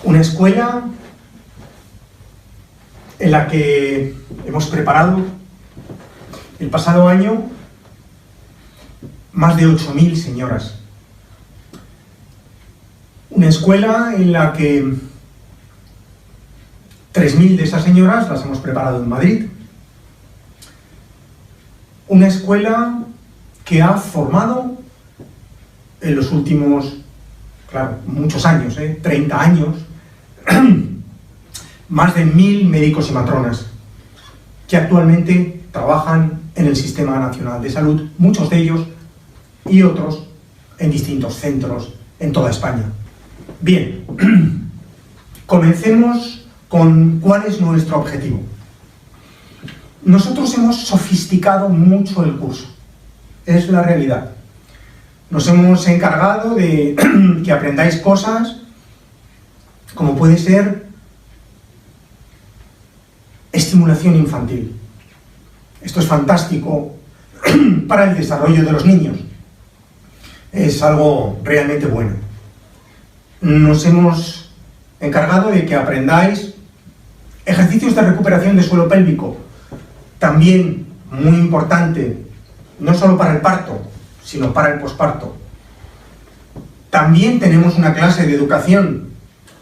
Una escuela en la que hemos preparado el pasado año más de 8.000 señoras. Una escuela en la que 3.000 de esas señoras las hemos preparado en Madrid. Una escuela que ha formado en los últimos, claro, muchos años, 30 años, más de 1.000 médicos y matronas que actualmente trabajan en el Sistema Nacional de Salud, muchos de ellos y otros en distintos centros en toda España. Bien, comencemos con cuál es nuestro objetivo. Nosotros hemos sofisticado mucho el curso, es la realidad. Nos hemos encargado de que aprendáis cosas como puede ser estimulación infantil. Esto es fantástico para el desarrollo de los niños. Es algo realmente bueno. Nos hemos encargado de que aprendáis ejercicios de recuperación de suelo pélvico, también muy importante, no solo para el parto, sino para el posparto. También tenemos una clase de educación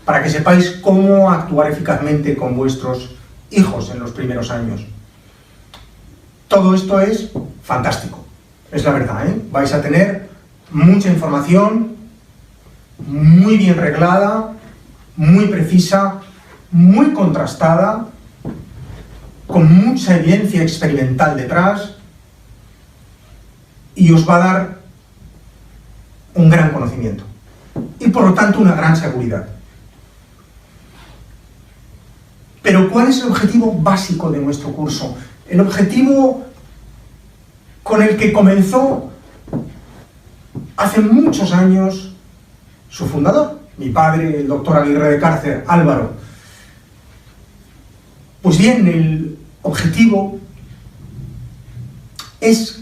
para que sepáis cómo actuar eficazmente con vuestros hijos en los primeros años. Todo esto es fantástico, es la verdad, Vais a tener mucha información, muy bien reglada, muy precisa, muy contrastada, con mucha evidencia experimental detrás, y os va a dar un gran conocimiento y por lo tanto una gran seguridad. Pero ¿cuál es el objetivo básico de nuestro curso? El objetivo con el que comenzó hace muchos años su fundador, mi padre, el doctor Aguirre de Cárcer, Álvaro. Pues bien, el objetivo es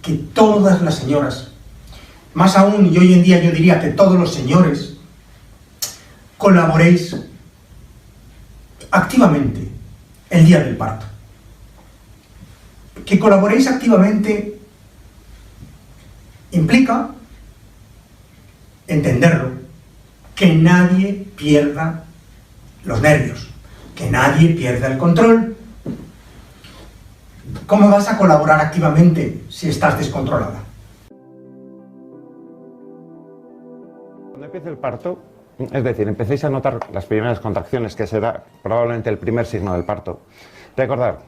que todas las señoras, más aún, y hoy en día yo diría que todos los señores, colaboréis activamente el día del parto. Que colaboréis activamente implica entenderlo, que nadie pierda los nervios, que nadie pierda el control. ¿Cómo vas a colaborar activamente si estás descontrolada? Cuando empiece el parto, es decir, empecéis a notar las primeras contracciones, que será probablemente el primer signo del parto. Recordad,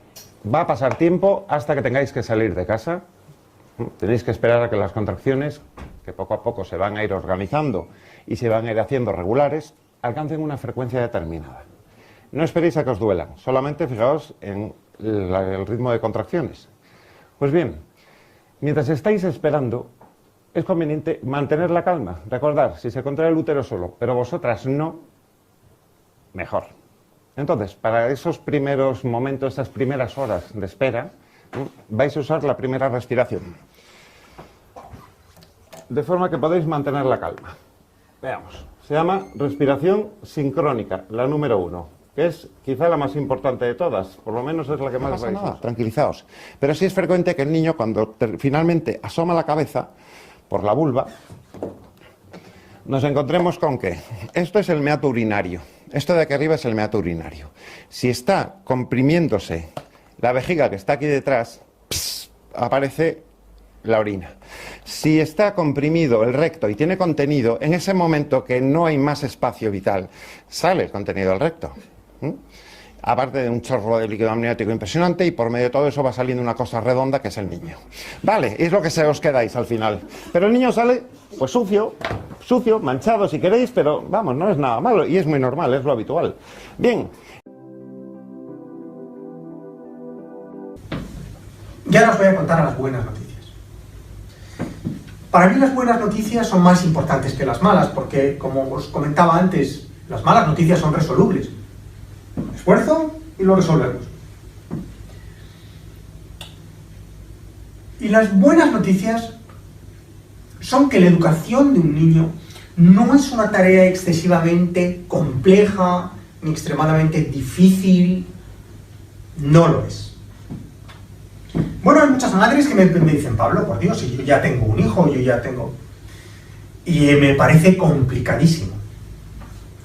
va a pasar tiempo hasta que tengáis que salir de casa. Tenéis que esperar a que las contracciones, que poco a poco se van a ir organizando y se van a ir haciendo regulares, alcancen una frecuencia determinada. No esperéis a que os duelan, solamente fijaos en el ritmo de contracciones. Pues bien, mientras estáis esperando, es conveniente mantener la calma. Recordad, si se contrae el útero solo, pero vosotras no, mejor. Entonces, para esos primeros momentos, esas primeras horas de espera, vais a usar la primera respiración, de forma que podéis mantener la calma. Veamos, se llama respiración sincrónica, la número 1. Que es quizá la más importante de todas, por lo menos es la que más vais a usar. Nada, tranquilizaos. Pero sí es frecuente que el niño, cuando finalmente asoma la cabeza por la vulva, nos encontremos con que esto es el meato urinario. Esto de aquí arriba es el meato urinario. Si está comprimiéndose la vejiga que está aquí detrás, aparece la orina. Si está comprimido el recto y tiene contenido, en ese momento que no hay más espacio vital, sale el contenido del recto. Aparte de un chorro de líquido amniótico impresionante, y por medio de todo eso va saliendo una cosa redonda que es el niño. Vale, es lo que se os quedáis al final. Pero el niño sale, pues sucio, manchado si queréis, pero vamos, no es nada malo y es muy normal, es lo habitual. Bien. Y ahora os voy a contar las buenas noticias. Para mí las buenas noticias son más importantes que las malas, porque, como os comentaba antes, las malas noticias son resolubles. Esfuerzo y lo resolvemos. Y las buenas noticias son que la educación de un niño no es una tarea excesivamente compleja ni extremadamente difícil, no lo es. Bueno, hay muchas madres que me dicen, Pablo, por Dios, si yo ya tengo un hijo, y me parece complicadísimo.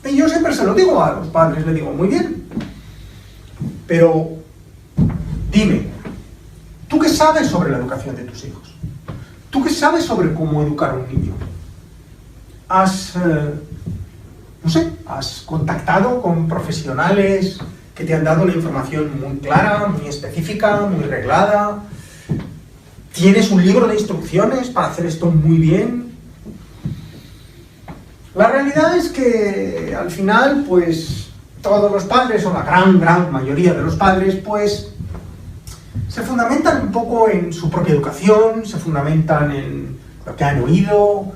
Y yo siempre se lo digo a los padres, les digo, muy bien, pero dime, ¿tú qué sabes sobre la educación de tus hijos? ¿Tú qué sabes sobre cómo educar a un niño? ¿Has contactado con profesionales que te han dado una información muy clara, muy específica, muy reglada? ¿Tienes un libro de instrucciones para hacer esto muy bien? La realidad es que al final, pues, todos los padres, o la gran mayoría de los padres, pues, se fundamentan un poco en su propia educación, se fundamentan en lo que han oído,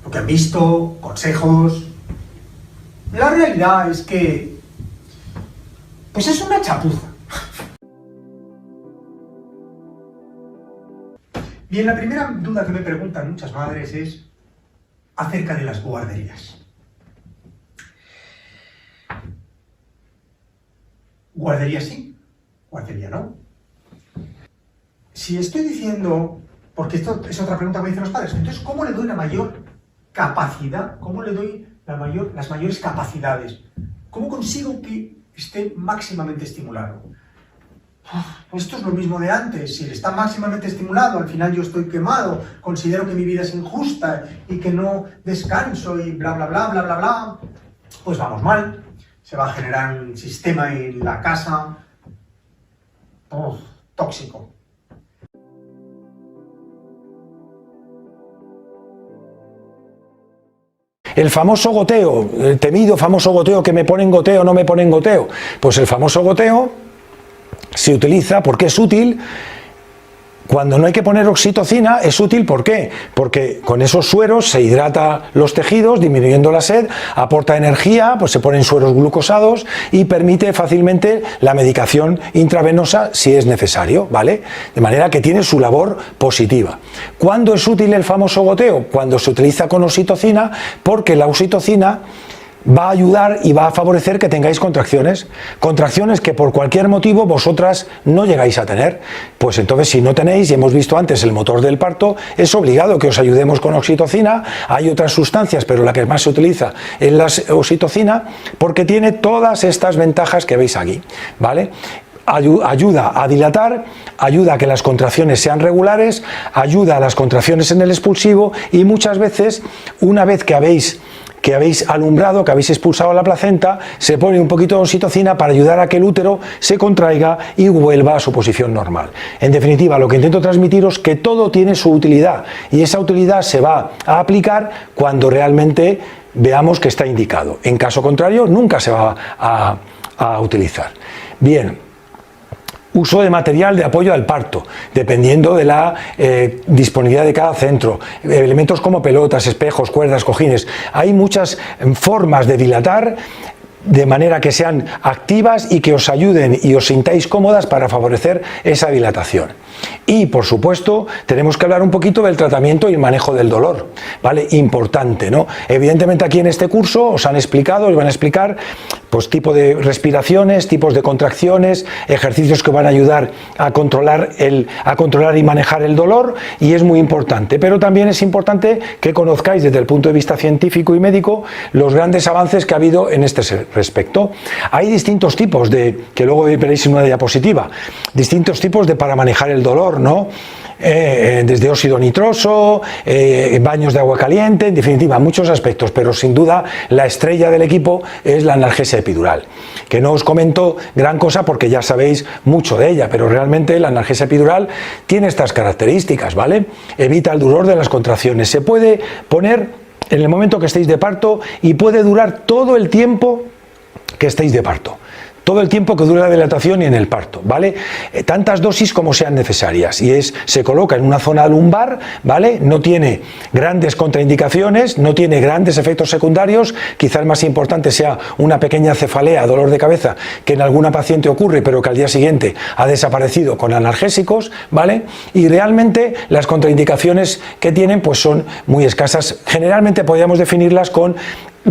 lo que han visto, consejos. La realidad es que, pues es una chapuza. Bien, la primera duda que me preguntan muchas madres es acerca de las guarderías. Guardería sí, guardería no. Si estoy diciendo, porque esto es otra pregunta que me dicen los padres, entonces, ¿cómo le doy la mayor capacidad? ¿Cómo le doy las mayores capacidades? ¿Cómo consigo que esté máximamente estimulado? Esto es lo mismo de antes. Si él está máximamente estimulado, al final yo estoy quemado, considero que mi vida es injusta y que no descanso y bla, bla, bla, bla, bla, bla, pues vamos mal. Se va a generar un sistema en la casa tóxico. El famoso goteo, el temido famoso goteo, que me ponen goteo, no me ponen goteo. Pues el famoso goteo se utiliza porque es útil. Cuando no hay que poner oxitocina es útil, ¿por qué? Porque con esos sueros se hidrata los tejidos, disminuyendo la sed, aporta energía, pues se ponen sueros glucosados y permite fácilmente la medicación intravenosa si es necesario, ¿vale? De manera que tiene su labor positiva. ¿Cuándo es útil el famoso goteo? Cuando se utiliza con oxitocina, porque la oxitocina va a ayudar y va a favorecer que tengáis contracciones que por cualquier motivo vosotras no llegáis a tener. Pues entonces, si no tenéis, y hemos visto antes el motor del parto, es obligado que os ayudemos con oxitocina. Hay otras sustancias, pero la que más se utiliza es la oxitocina, porque tiene todas estas ventajas que veis aquí, ¿vale? Ayuda a dilatar, ayuda a que las contracciones sean regulares, ayuda a las contracciones en el expulsivo, y muchas veces, una vez que habéis alumbrado, que habéis expulsado la placenta, se pone un poquito de oxitocina para ayudar a que el útero se contraiga y vuelva a su posición normal. En definitiva, lo que intento transmitiros es que todo tiene su utilidad, y esa utilidad se va a aplicar cuando realmente veamos que está indicado. En caso contrario, nunca se va a utilizar. Bien. Uso de material de apoyo al parto, dependiendo de la disponibilidad de cada centro. Elementos como pelotas, espejos, cuerdas, cojines. Hay muchas formas de dilatar de manera que sean activas y que os ayuden y os sintáis cómodas para favorecer esa dilatación. Y, por supuesto, tenemos que hablar un poquito del tratamiento y el manejo del dolor, ¿vale? Importante, ¿no? Evidentemente, aquí en este curso os van a explicar pues tipo de respiraciones, tipos de contracciones, ejercicios que van a ayudar a controlar y manejar el dolor, y es muy importante. Pero también es importante que conozcáis desde el punto de vista científico y médico los grandes avances que ha habido en este respecto. Hay distintos tipos que luego veréis en una diapositiva, distintos tipos para manejar el dolor, ¿no? Desde óxido nitroso, baños de agua caliente, en definitiva, muchos aspectos, pero sin duda la estrella del equipo es la analgesia epidural, que no os comento gran cosa porque ya sabéis mucho de ella, pero realmente la analgesia epidural tiene estas características, ¿vale? Evita el dolor de las contracciones, se puede poner en el momento que estéis de parto y puede durar todo el tiempo que estéis de parto. todo el tiempo que dure la dilatación y en el parto, ¿vale? Tantas dosis como sean necesarias, y se coloca en una zona lumbar, ¿vale? No tiene grandes contraindicaciones, no tiene grandes efectos secundarios, quizás más importante sea una pequeña cefalea, dolor de cabeza, que en alguna paciente ocurre, pero que al día siguiente ha desaparecido con analgésicos, ¿vale? Y realmente las contraindicaciones que tienen pues son muy escasas. Generalmente podríamos definirlas con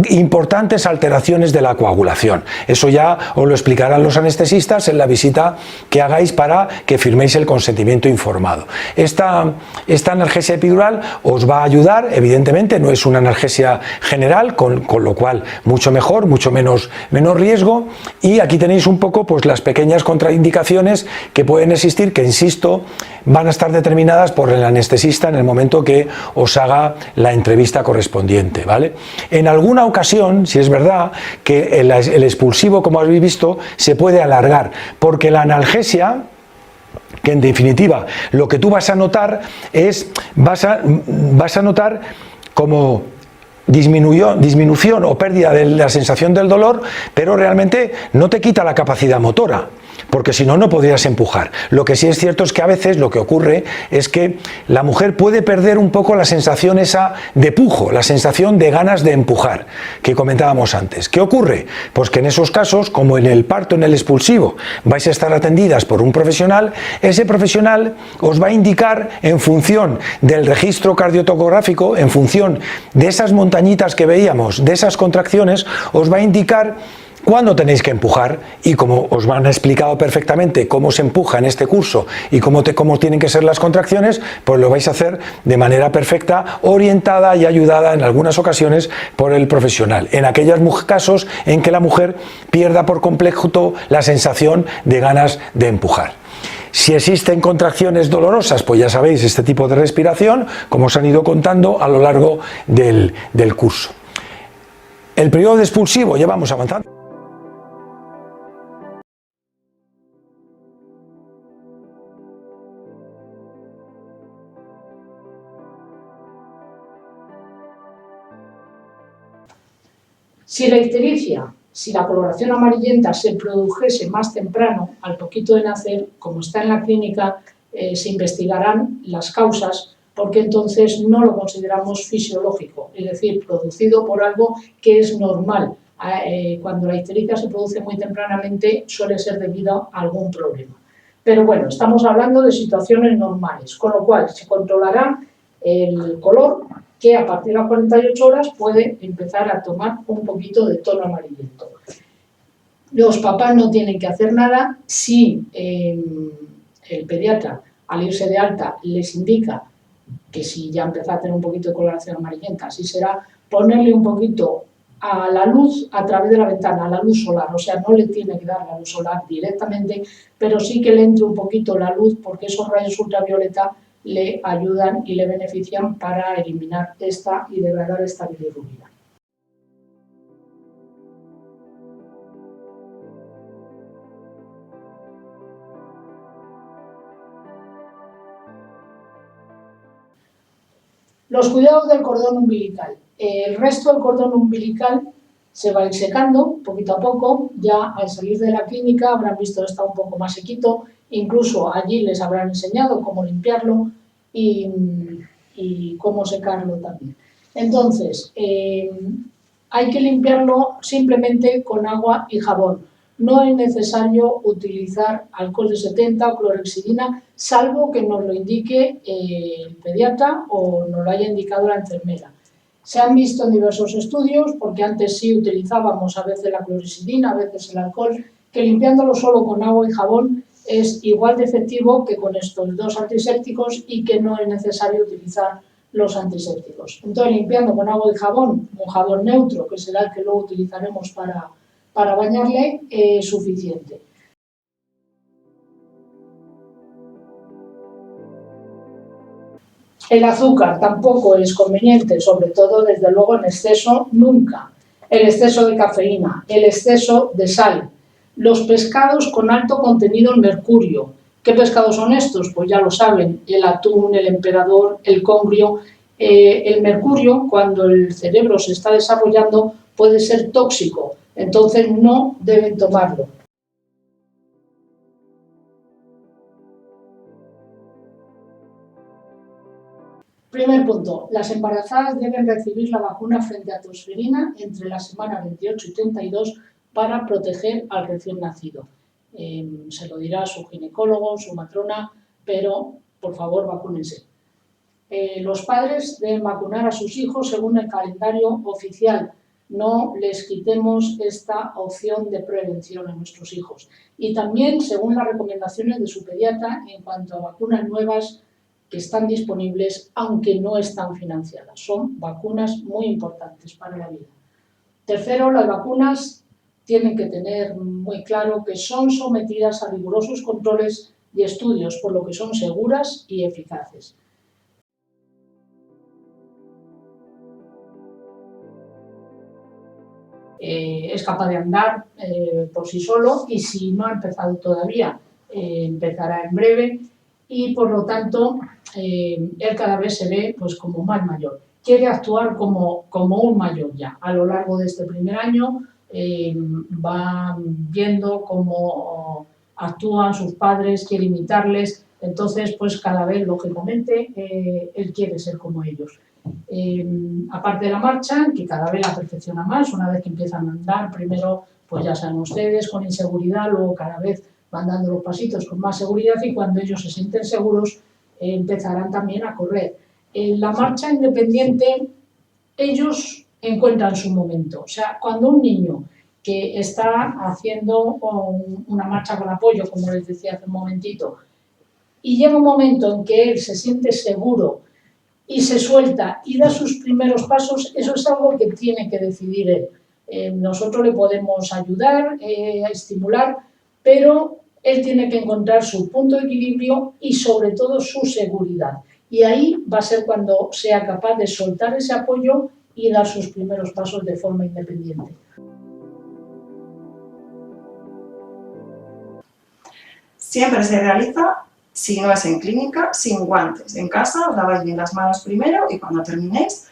importantes alteraciones de la coagulación. Eso ya os lo explicarán los anestesistas en la visita que hagáis para que firméis el consentimiento informado. Esta analgesia epidural os va a ayudar, evidentemente no es una analgesia general, con lo cual mucho mejor, mucho menos riesgo, y aquí tenéis un poco pues las pequeñas contraindicaciones que pueden existir, que insisto, van a estar determinadas por el anestesista en el momento que os haga la entrevista correspondiente, ¿vale? En alguna ocasión, si es verdad, que el expulsivo, como habéis visto, se puede alargar, porque la analgesia, que en definitiva lo que tú vas a notar es, vas a notar como disminución o pérdida de la sensación del dolor, pero realmente no te quita la capacidad motora, porque si no, no podrías empujar. Lo que sí es cierto es que a veces lo que ocurre es que la mujer puede perder un poco la sensación esa de pujo, la sensación de ganas de empujar, que comentábamos antes. ¿Qué ocurre? Pues que en esos casos, como en el parto, en el expulsivo, vais a estar atendidas por un profesional, ese profesional os va a indicar en función del registro cardiotocográfico, en función de esas montañitas que veíamos, de esas contracciones, os va a indicar cuándo tenéis que empujar, y como os han explicado perfectamente cómo se empuja en este curso y cómo tienen que ser las contracciones, pues lo vais a hacer de manera perfecta, orientada y ayudada en algunas ocasiones por el profesional, en aquellos casos en que la mujer pierda por completo la sensación de ganas de empujar. Si existen contracciones dolorosas, pues ya sabéis, este tipo de respiración, como os han ido contando a lo largo del curso. El periodo de expulsivo, ya vamos avanzando. Si la ictericia, si la coloración amarillenta se produjese más temprano, al poquito de nacer, como está en la clínica, se investigarán las causas, porque entonces no lo consideramos fisiológico, es decir, producido por algo que es normal. Cuando la ictericia se produce muy tempranamente suele ser debido a algún problema. Pero bueno, estamos hablando de situaciones normales, con lo cual se controlará el color, que a partir de las 48 horas puede empezar a tomar un poquito de tono amarillento. Los papás no tienen que hacer nada si el pediatra, al irse de alta, les indica que si ya empieza a tener un poquito de coloración amarillenta, así será ponerle un poquito a la luz a través de la ventana, a la luz solar, o sea, no le tiene que dar la luz solar directamente, pero sí que le entre un poquito la luz, porque esos rayos ultravioleta le ayudan y le benefician para eliminar esta y degradar esta bilirrubina. Los cuidados del cordón umbilical. El resto del cordón umbilical se va a ir secando poquito a poco. Ya al salir de la clínica habrán visto que está un poco más sequito. Incluso allí les habrán enseñado cómo limpiarlo y cómo secarlo también. Entonces, hay que limpiarlo simplemente con agua y jabón. No es necesario utilizar alcohol de 70 o clorhexidina, salvo que nos lo indique el pediatra o nos lo haya indicado la enfermera. Se han visto en diversos estudios, porque antes sí utilizábamos a veces la clorhexidina, a veces el alcohol, que limpiándolo solo con agua y jabón es igual de efectivo que con estos dos antisépticos y que no es necesario utilizar los antisépticos. Entonces, limpiando con agua y jabón, un jabón neutro, que será el que luego utilizaremos para bañarle, es suficiente. El azúcar tampoco es conveniente, sobre todo, desde luego, en exceso, nunca. El exceso de cafeína, el exceso de sal. Los pescados con alto contenido en mercurio. ¿Qué pescados son estos? Pues ya lo saben, el atún, el emperador, el congrio. El mercurio, cuando el cerebro se está desarrollando, puede ser tóxico, entonces no deben tomarlo. Primer punto, las embarazadas deben recibir la vacuna frente a tosferina entre la semana 28 y 32 para proteger al recién nacido. Se lo dirá su ginecólogo, su matrona, pero por favor vacúnense. Los padres deben vacunar a sus hijos según el calendario oficial. No les quitemos esta opción de prevención a nuestros hijos. Y también según las recomendaciones de su pediatra en cuanto a vacunas nuevas que están disponibles, aunque no están financiadas. Son vacunas muy importantes para la vida. Tercero, las vacunas tienen que tener muy claro que son sometidas a rigurosos controles y estudios, por lo que son seguras y eficaces. Es capaz de andar por sí solo y si no ha empezado todavía, empezará en breve y por lo tanto él cada vez se ve pues, como más mayor. Quiere actuar como un mayor ya. A lo largo de este primer año va viendo cómo actúan sus padres, quiere imitarles, entonces pues cada vez lógicamente él quiere ser como ellos. Aparte de la marcha, que cada vez la perfecciona más, una vez que empiezan a andar, primero pues ya saben ustedes, con inseguridad, luego cada vez van dando los pasitos con más seguridad y cuando ellos se sienten seguros empezarán también a correr. En la marcha independiente ellos encuentran su momento, o sea, cuando un niño que está haciendo una marcha con apoyo, como les decía hace un momentito, y llega un momento en que él se siente seguro y se suelta y da sus primeros pasos, eso es algo que tiene que decidir él. Nosotros le podemos ayudar, a estimular, pero él tiene que encontrar su punto de equilibrio y sobre todo su seguridad. Y ahí va a ser cuando sea capaz de soltar ese apoyo y dar sus primeros pasos de forma independiente. Siempre se realiza, si no es en clínica, sin guantes. En casa os laváis bien las manos primero y cuando terminéis,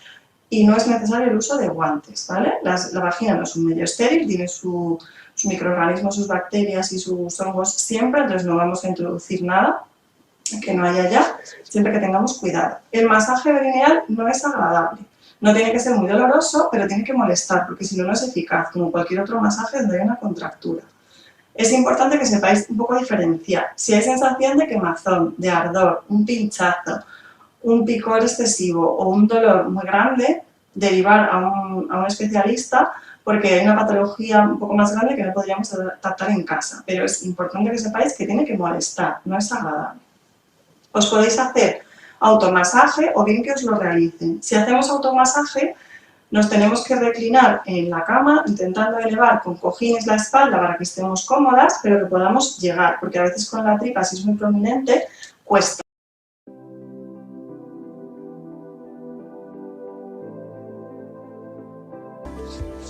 y no es necesario el uso de guantes, ¿vale? La vagina no es un medio estéril, tiene sus microorganismos, sus bacterias y sus hongos siempre, entonces no vamos a introducir nada que no haya ya, siempre que tengamos cuidado. El masaje perineal no es agradable, no tiene que ser muy doloroso, pero tiene que molestar, porque si no, no es eficaz, como cualquier otro masaje donde hay una contractura. Es importante que sepáis un poco diferenciar. Si hay sensación de quemazón, de ardor, un pinchazo, un picor excesivo o un dolor muy grande, derivar a un especialista porque hay una patología un poco más grande que no podríamos tratar en casa. Pero es importante que sepáis que tiene que molestar, no es agradable. Os podéis hacer automasaje o bien que os lo realicen. Si hacemos automasaje, nos tenemos que reclinar en la cama intentando elevar con cojines la espalda para que estemos cómodas, pero que podamos llegar, porque a veces con la tripa, si es muy prominente, cuesta.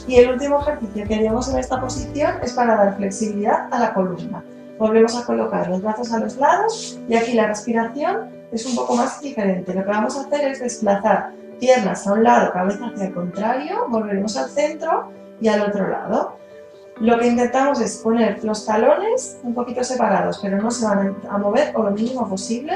Y el último ejercicio que haríamos en esta posición es para dar flexibilidad a la columna. Volvemos a colocar los brazos a los lados y aquí la respiración es un poco más diferente. Lo que vamos a hacer es desplazar piernas a un lado, cabeza hacia el contrario, volveremos al centro y al otro lado. Lo que intentamos es poner los talones un poquito separados, pero no se van a mover o lo mínimo posible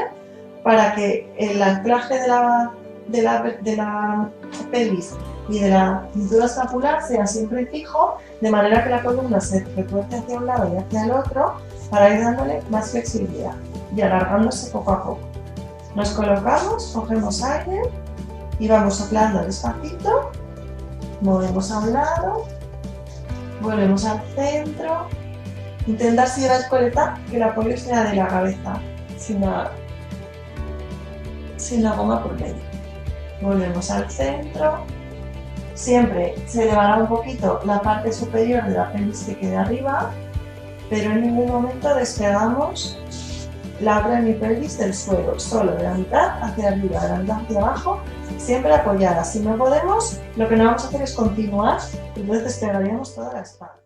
para que el anclaje de la pelvis y de la cintura escapular sea siempre fijo, de manera que la columna se retuerce hacia un lado y hacia el otro para ir dándole más flexibilidad y alargándose poco a poco. Nos colocamos, cogemos aire y vamos soplando despacito, movemos a un lado, volvemos al centro, intentar si lleváis coleta que el apoyo sea de la cabeza, sin la goma por medio. Volvemos al centro, siempre se elevará un poquito la parte superior de la pelvis que quede arriba, pero en ningún momento despegamos la otra hemipelvis del suelo, solo de la mitad hacia arriba, de la mitad hacia abajo, siempre apoyada. Si no podemos, lo que no vamos a hacer es continuar, entonces despegaríamos toda la espalda.